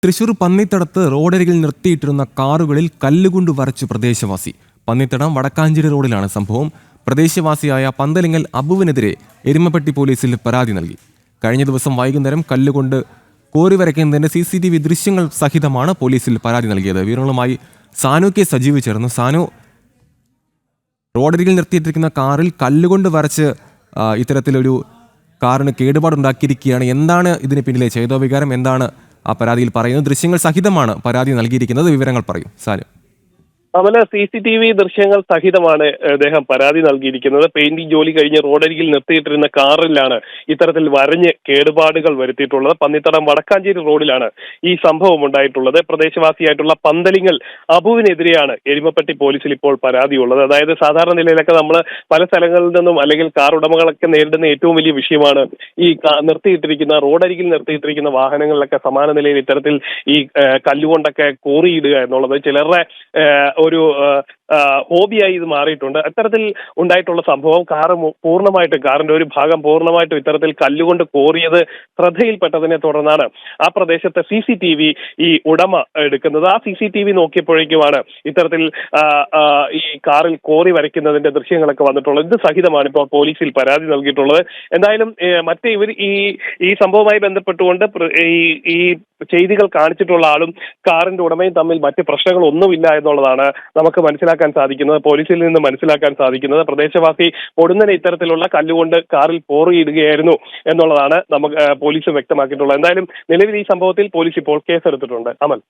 തൃശൂർ പന്നിത്തടത്ത് റോഡരികിൽ നിർത്തിയിട്ടിരുന്ന കാറുകളിൽ കല്ലുകൊണ്ട് വരച്ചു പ്രദേശവാസി. പന്നിത്തടം വടക്കാഞ്ചേരി റോഡിലാണ് സംഭവം. പ്രദേശവാസിയായ പന്തലിങ്ങൽ അബുവിനെതിരെ എരുമപ്പെട്ടി പോലീസിൽ പരാതി നൽകി. കഴിഞ്ഞ ദിവസം വൈകുന്നേരം കല്ലുകൊണ്ട് കോറി വരയ്ക്കുന്നതിന്റെ CCTV ദൃശ്യങ്ങൾ സഹിതമാണ് പോലീസിൽ പരാതി നൽകിയത്. വിവരങ്ങളുമായി സാനു കെ സജീവ് ചേർന്നു. സാനു, റോഡരികിൽ നിർത്തിയിട്ടിരിക്കുന്ന കാറിൽ കല്ലുകൊണ്ട് വരച്ച് ഇത്തരത്തിലൊരു കാറിന് കേടുപാടുണ്ടാക്കിയിരിക്കുകയാണ്. എന്താണ് ഇതിന് പിന്നിലെ ചേതോവികാരം? എന്താണ് ആ പരാതിയിൽ പറയുന്നത്? ദൃശ്യങ്ങൾ സഹിതമാണ് പരാതി നൽകിയിരിക്കുന്നത്. വിവരങ്ങൾ പറയൂ സാനു. അവന് CCTV ദൃശ്യങ്ങൾ സഹിതമാണ് അദ്ദേഹം പരാതി നൽകിയിരിക്കുന്നത്. പെയിന്റിംഗ് ജോലി കഴിഞ്ഞ് റോഡരികിൽ നിർത്തിയിട്ടിരുന്ന കാറിലാണ് ഇത്തരത്തിൽ വരഞ്ഞ് കേടുപാടുകൾ വരുത്തിയിട്ടുള്ളത്. പന്നിത്തടം വടക്കാഞ്ചേരി റോഡിലാണ് ഈ സംഭവം ഉണ്ടായിട്ടുള്ളത്. പ്രദേശവാസിയായിട്ടുള്ള പന്തലിങ്ങൽ അബുവിനെതിരെയാണ് എരുമപ്പെട്ടി പോലീസിൽ ഇപ്പോൾ പരാതിയുള്ളത്. അതായത് സാധാരണ നിലയിലൊക്കെ നമ്മൾ പല സ്ഥലങ്ങളിൽ നിന്നും അല്ലെങ്കിൽ കാർ ഉടമകളൊക്കെ നേരിടുന്ന ഏറ്റവും വലിയ വിഷയമാണ് ഈ നിർത്തിയിട്ടിരിക്കുന്ന റോഡരികിൽ നിർത്തിയിട്ടിരിക്കുന്ന വാഹനങ്ങളിലൊക്കെ സമാന നിലയിൽ ഇത്തരത്തിൽ ഈ കല്ലുകൊണ്ടൊക്കെ കോറിയിടുക എന്നുള്ളത് ചിലരുടെ ഒരു ഹോബിയായി ഇത് മാറിയിട്ടുണ്ട്. അത്തരത്തിൽ ഉണ്ടായിട്ടുള്ള സംഭവം കാറിന്റെ ഒരു ഭാഗം പൂർണ്ണമായിട്ടും ഇത്തരത്തിൽ കല്ലുകൊണ്ട് കോറിയത് ശ്രദ്ധയിൽപ്പെട്ടതിനെ തുടർന്നാണ് ആ പ്രദേശത്തെ CCTV ഈ ഉടമ എടുക്കുന്നത്. ആ CCTV നോക്കിയപ്പോഴേക്കുമാണ് ഇത്തരത്തിൽ ഈ കാറിൽ കോറി വരയ്ക്കുന്നതിന്റെ ദൃശ്യങ്ങളൊക്കെ വന്നിട്ടുള്ളത്. ഇത് സഹിതമാണ് ഇപ്പോൾ പോലീസിൽ പരാതി നൽകിയിട്ടുള്ളത്. എന്തായാലും ഇവർ ഈ സംഭവവുമായി ബന്ധപ്പെട്ടുകൊണ്ട് ഈ ചെയ്തികൾ കാണിച്ചിട്ടുള്ള ആളും കാറിന്റെ ഉടമയും തമ്മിൽ മറ്റ് പ്രശ്നങ്ങളൊന്നുമില്ല എന്നുള്ളതാണ് നമുക്ക് മനസ്സിലാക്കാൻ സാധിക്കുന്നത്. പോലീസിൽ നിന്ന് മനസ്സിലാക്കാൻ സാധിക്കുന്നത് പ്രദേശവാസി പൊടുന്നനെ ഇത്തരത്തിലുള്ള കല്ലുകൊണ്ട് കാറിൽ പോറിയിടുകയായിരുന്നു എന്നുള്ളതാണ് നമുക്ക് പോലീസ് വ്യക്തമാക്കിയിട്ടുള്ളത്. എന്തായാലും നിലവിൽ ഈ സംഭവത്തിൽ പോലീസ് ഇപ്പോൾ കേസെടുത്തിട്ടുണ്ട്. അമൽ.